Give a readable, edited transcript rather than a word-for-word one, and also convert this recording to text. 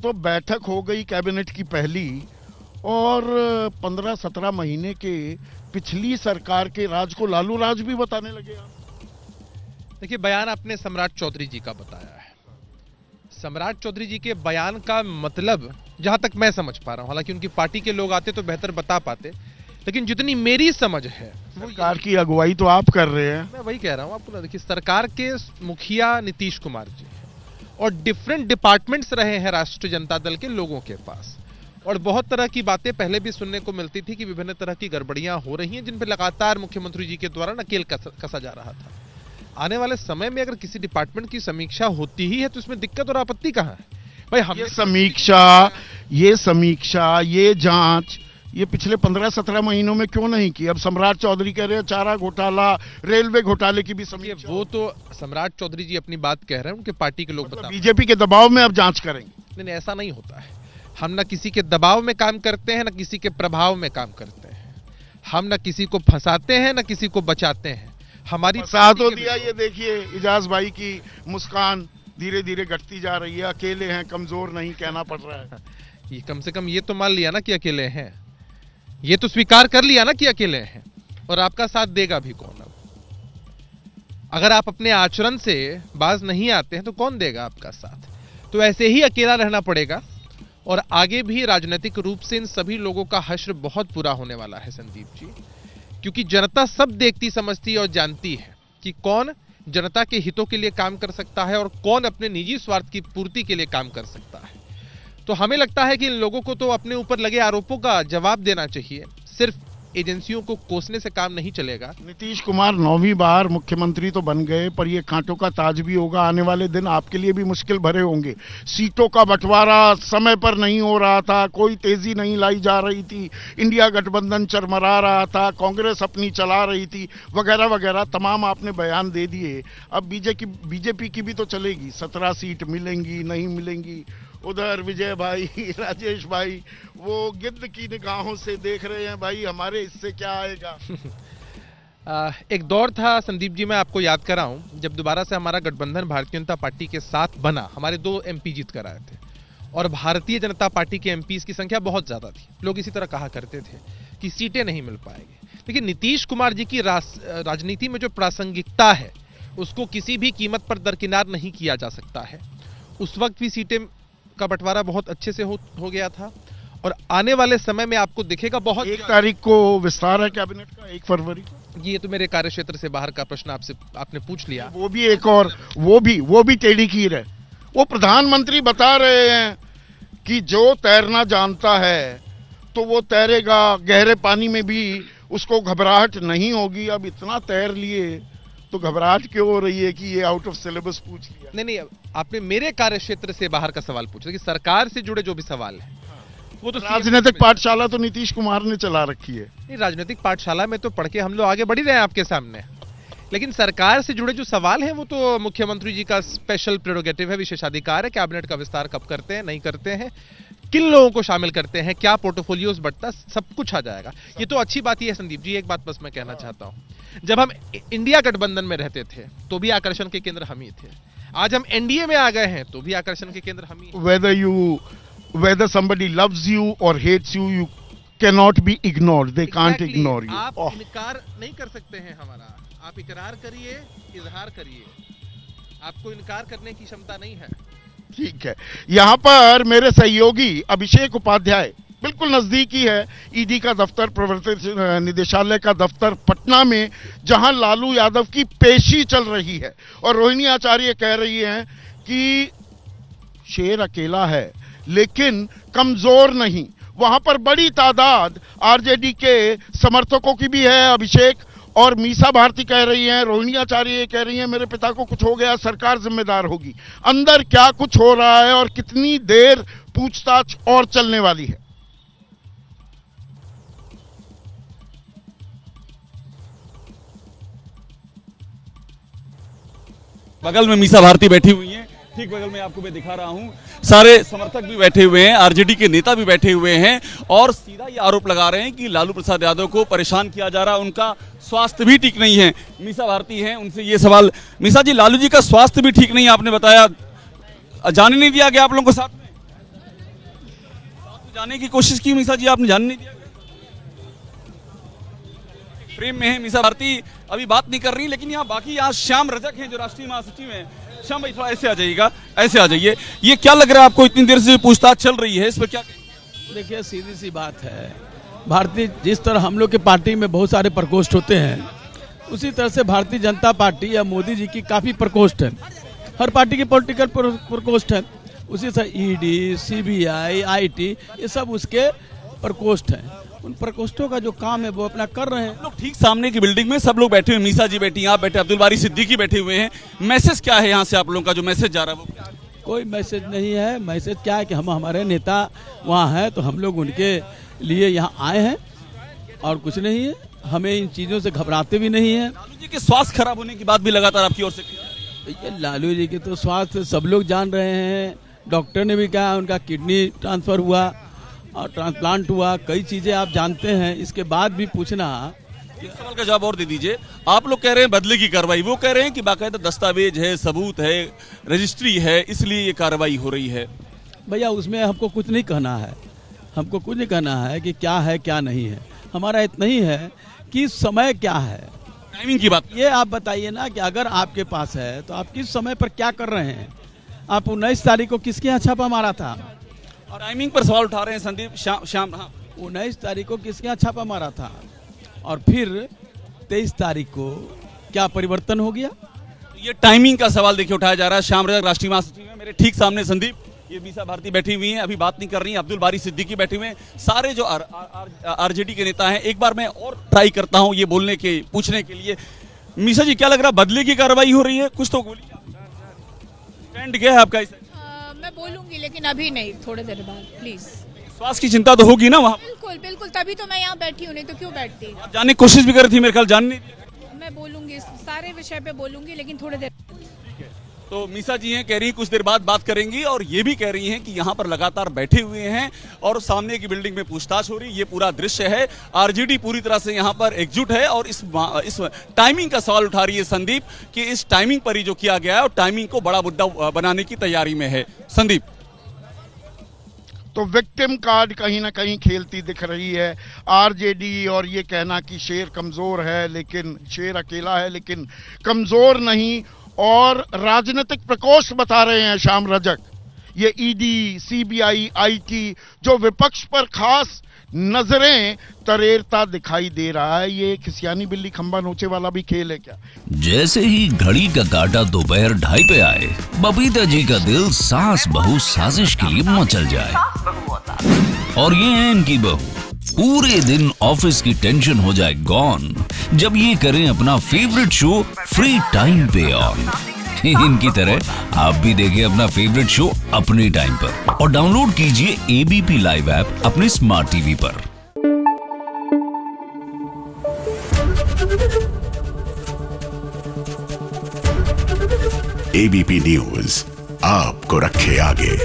तो बैठक हो गई कैबिनेट की पहली, और 15-17 महीने के पिछली सरकार के राज को लालू राज भी बताने लगे आप। देखिए, बयान आपने सम्राट चौधरी जी का बताया है। सम्राट चौधरी जी के बयान का मतलब जहां तक मैं समझ पा रहा हूं, हालांकि उनकी पार्टी के लोग आते तो बेहतर बता पाते, लेकिन जितनी मेरी समझ है, सरकार की अगुवाई तो आप कर रहे हैं। मैं वही कह रहा हूं आपको। देखिए, सरकार के मुखिया नीतीश कुमार जी और डिफरेंट डिपार्टमेंट्स रहे हैं राष्ट्रीय जनता दल के लोगों के पास, और बहुत तरह की बातें पहले भी सुनने को मिलती थी कि विभिन्न तरह की गड़बड़ियां हो रही हैं, जिन पर लगातार मुख्यमंत्री जी के द्वारा नकेल कसा जा रहा था। आने वाले समय में अगर किसी डिपार्टमेंट की समीक्षा होती ही है तो इसमें दिक्कत और आपत्ति कहां है भाई? हम ये समीक्षा, ये जांच, ये पिछले 15-17 महीनों में क्यों नहीं की? अब सम्राट चौधरी कह रहे हैं चारा घोटाला, रेलवे घोटाले की भी समीक्षा। वो तो सम्राट चौधरी जी अपनी बात कह रहे हैं, उनके पार्टी के लोग बता, बीजेपी के दबाव में अब जांच करेंगे। नहीं, ऐसा नहीं होता है। हम ना किसी के दबाव में काम करते हैं, ना किसी के प्रभाव में काम करते हैं। हम ना किसी को फंसाते हैं, ना किसी को बचाते हैं। हमारी साथ हो दिया। ये देखिए, इजाज भाई की मुस्कान धीरे धीरे घटती जा रही है। अकेले हैं, कमजोर नहीं कहना पड़ रहा है। ये कम से कम ये तो मान लिया ना कि अकेले हैं, ये तो स्वीकार कर लिया ना कि अकेले हैं, और आपका साथ देगा भी कौन? अब अगर आप अपने आचरण से बाज नहीं आते हैं तो कौन देगा आपका साथ? तो ऐसे ही अकेला रहना पड़ेगा, और आगे भी राजनीतिक रूप से इन सभी लोगों का हश्र बहुत बुरा होने वाला है संदीप जी, क्योंकि जनता सब देखती समझती और जानती है कि कौन जनता के हितों के लिए काम कर सकता है और कौन अपने निजी स्वार्थ की पूर्ति के लिए काम कर सकता है। तो हमें लगता है कि इन लोगों को तो अपने ऊपर लगे आरोपों का जवाब देना चाहिए। सिर्फ एजेंसियों को कोसने से काम नहीं चलेगा। नीतीश कुमार 9वीं बार मुख्यमंत्री तो बन गए, पर ये कांटों का ताज भी होगा। आने वाले दिन आपके लिए भी मुश्किल भरे होंगे। सीटों का बंटवारा समय पर नहीं हो रहा था, कोई तेजी नहीं लाई जा रही थी, इंडिया गठबंधन चरमरा रहा था, कांग्रेस अपनी चला रही थी, वगैरह वगैरह तमाम आपने बयान दे दिए। अब बीजेपी की भी तो चलेगी। 17 सीट मिलेंगी, नहीं मिलेंगी। उधर विजय भाई, राजेश भाई वो गिद्ध की निगाहों से देख रहे हैं, भाई हमारे इससे क्या आएगा। एक दौर था संदीप जी, मैं आपको याद कराऊं, जब दोबारा से हमारा गठबंधन भारतीय जनता पार्टी के साथ बना, हमारे 2 MP जीत कर आए थे, और भारतीय जनता पार्टी के MPs की संख्या बहुत ज्यादा थी। लोग इसी तरह कहा करते थे कि सीटें नहीं मिल पाएंगी। लेकिन नीतीश कुमार जी की राजनीति में जो प्रासंगिकता है उसको किसी भी कीमत पर दरकिनार नहीं किया जा सकता है। उस वक्त भी सीटें का बंटवारा बहुत अच्छे से हो गया था, और आने वाले समय में आपको दिखेगा। बहुत 1 तारीख को विस्तार है कैबिनेट का, 1 फरवरी को। ये तो मेरे कार्यक्षेत्र से बाहर का प्रश्न आपने पूछ लिया। वो भी एक और वो भी टेढ़ी कीर है। वो प्रधानमंत्री बता रहे हैं कि जो तैरना जानता है तो वो तैरेगा, गहरे पानी में भी उसको घबराहट नहीं होगी। अब इतना तैर लिए तो घबराहट क्यों हो रही है कि ये आउट ऑफ सिलेबस पूछ लिया? नहीं, आपने मेरे कार्यक्षेत्र से बाहर का सवाल पूछा कि सरकार से जुड़े जो भी सवाल है वो तो राजनीतिक पाठशाला तो नीतीश कुमार ने चला रखी है। नहीं, राजनीतिक पाठशाला में तो पढ़ के हम लोग आगे बढ़ ही रहे हैं आपके सामने, लेकिन सरकार से जुड़े जो सवाल हैं वो तो मुख्यमंत्री जी का स्पेशल प्रेरोगेटिव है, विशेषाधिकार है। कैबिनेट का विस्तार कब करते हैं, नहीं करते हैं, किन लोगों को शामिल करते हैं, क्या पोर्टफोलियोज बढ़ता, सब कुछ आ जाएगा। ये तो अच्छी बात ही है संदीप जी। एक बात बस मैं कहना चाहता हूं, जब हम इंडिया गठबंधन में रहते थे तो भी आकर्षण के केंद्र हम ही थे। आज हम एनडीए में आ गए हैं तो भी आकर्षण के केंद्र हम ही। Whether somebody loves you or hates you, you cannot be ignored. They can't ignore you. आप इनकार नहीं कर सकते हैं हमारा। आप इकरार करिए, इजहार करिए, आपको इनकार करने की क्षमता नहीं है। ठीक है। यहाँ पर मेरे सहयोगी अभिषेक उपाध्याय, बिल्कुल नजदीकी है ईडी का दफ्तर, प्रवर्तन निदेशालय का दफ्तर पटना में, जहां लालू यादव की पेशी चल रही है, और रोहिणी आचार्य कह रही हैं कि शेर अकेला है लेकिन कमजोर नहीं। वहां पर बड़ी तादाद आरजेडी के समर्थकों की भी है अभिषेक, और मीसा भारती कह रही हैं, रोहिणी आचार्य कह रही हैं मेरे पिता को कुछ हो गया, सरकार जिम्मेदार होगी। अंदर क्या कुछ हो रहा है और कितनी देर पूछताछ और चलने वाली है? बगल में मीसा भारती बैठी हुई हैं, ठीक बगल में आपको मैं दिखा रहा हूं, सारे समर्थक भी बैठे हुए हैं, आरजेडी के नेता भी बैठे हुए हैं, और सीधा ये आरोप लगा रहे हैं कि लालू प्रसाद यादव को परेशान किया जा रहा है, उनका स्वास्थ्य भी ठीक नहीं है। मीसा भारती हैं, उनसे ये सवाल। मीसा जी, लालू जी का स्वास्थ्य भी ठीक नहीं है, आपने बताया, जाने नहीं दिया गया आप लोगों को साथ में? जाने की कोशिश की मीसा जी, आपने जानने नहीं दिया? प्रेम में है मीसा भारती, अभी बात नहीं कर रही, लेकिन यहाँ बाकी यहाँ श्याम रजक हैं जो राष्ट्रीय महासचिव हैं। श्याम भाई थोड़ा ऐसे आ जाइएगा, ऐसे आ जाइए। ये क्या लग रहा है आपको, इतनी देर से पूछताछ चल रही है, इस पर क्या कहेंगे? देखिए सीधी सी बात है, भारतीय जिस तरह हम लोग के पार्टी में बहुत सारे प्रकोष्ठ होते हैं, उसी तरह से भारतीय जनता पार्टी या मोदी जी की काफ़ी प्रकोष्ठ है। हर पार्टी की पॉलिटिकल प्रकोष्ठ है, उसी तरह ईडी, सीबीआई, आईटी, ये सब उसके प्रकोष्ठ हैं। उन प्रकोष्ठों का जो काम है वो अपना कर रहे हैं। लोग ठीक सामने की बिल्डिंग में सब लोग बैठे हुए, मीसा जी बैठी हैं, आप बैठे, अब्दुल बारी सिद्दीकी बैठे हुए हैं। मैसेज क्या है यहाँ से आप लोगों का, जो मैसेज जा रहा है वो क्या है? कोई मैसेज नहीं है। मैसेज क्या है कि हम हमारे नेता वहाँ हैं तो हम लोग उनके लिए यहाँ आए हैं और कुछ नहीं है। हमें इन चीज़ों से घबराते भी नहीं हैं। लालू जी के स्वास्थ्य खराब होने की बात भी लगातार आपकी ओर से की जा रही है। ये लालू जी के तो स्वास्थ्य सब लोग जान रहे हैं। डॉक्टर ने भी कहा उनका किडनी ट्रांसफ़र हुआ और ट्रांसप्लांट हुआ, कई चीज़ें आप जानते हैं। इसके बाद भी पूछना। एक सवाल का जवाब और दे दीजिए। आप लोग कह रहे हैं बदले की कार्रवाई, वो कह रहे हैं कि बाकायदा दस्तावेज है, सबूत है, रजिस्ट्री है, इसलिए ये कार्रवाई हो रही है। भैया उसमें हमको कुछ नहीं कहना है, हमको कुछ नहीं कहना है कि क्या है क्या नहीं है। हमारा इतना ही है कि समय क्या है, टाइमिंग की बात। ये आप बताइए ना कि अगर आपके पास है तो आप किस समय पर क्या कर रहे हैं। आप 19 तारीख को किसके यहाँ छापा मारा था? और टाइमिंग पर सवाल उठा रहे हैं संदीप श्याम। हाँ, 19 तारीख को किसके यहाँ छापा मारा था? और फिर 23 तारीख को क्या परिवर्तन हो गया? ये टाइमिंग का सवाल देखिए उठाया जा रहा है। श्याम रजक राष्ट्रीय महासचिव है, मेरे ठीक सामने संदीप, ये मीसा भारती बैठी हुई हैं, अभी बात नहीं कर रही हैं। अब्दुल बारी सिद्दीकी बैठे हुए हैं, सारे जो आरजेडी के नेता हैं। एक बार मैं और ट्राई करता हूं ये बोलने के, पूछने के लिए। मीसा जी क्या लग रहा है, बदले की कार्रवाई हो रही है? कुछ तो बोलिए, स्टैंड क्या है आपका इसे? मैं बोलूंगी लेकिन अभी नहीं, थोड़ी देर बाद प्लीज। स्वास्थ्य की चिंता तो होगी ना वहाँ? बिल्कुल बिल्कुल, तभी तो मैं यहाँ बैठी हूँ, नहीं तो क्यों बैठती। आप जानने की कोशिश भी कर रही थी मेरे ख्याल, जानने। मैं बोलूंगी, सारे विषय पे बोलूंगी, लेकिन थोड़ी देर। तो मीसा जी हैं, कह रही हैं कुछ देर बाद बात करेंगी, और ये भी कह रही हैं कि यहाँ पर लगातार बैठे हुए हैं और सामने की बिल्डिंग में पूछताछ हो रही है। ये पूरा दृश्य है, आरजेडी पूरी तरह से यहाँ पर एकजुट है। और इस टाइमिंग का सवाल उठा रही है संदीप कि इस टाइमिंग पर ही जो किया गया है और टाइमिंग को बड़ा मुद्दा बनाने की तैयारी में है। संदीप, तो विक्टिम कार्ड कहीं ना कहीं खेलती दिख रही है आरजेडी, और ये कहना कि शेर कमजोर है, लेकिन शेर अकेला है लेकिन कमजोर नहीं। और राजनीतिक प्रकोष्ठ बता रहे हैं श्याम रजक, ये ईडी, सीबीआई, आईटी, जो विपक्ष पर खास नजरें तरेरता दिखाई दे रहा है। ये खिसियानी बिल्ली खंबा नोचे वाला भी खेल है क्या? जैसे ही घड़ी का काटा दोपहर 2:30 पे आए, बबीता जी का दिल सास बहू साजिश के लिए मचल जाए। और ये है इनकी बहू, पूरे दिन ऑफिस की टेंशन हो जाए गॉन जब ये करें अपना फेवरेट शो फ्री टाइम पे ऑन। इनकी तरह आप भी देखिए अपना फेवरेट शो अपने टाइम पर और डाउनलोड कीजिए एबीपी लाइव ऐप अपने स्मार्ट टीवी पर। एबीपी न्यूज आपको रखे आगे।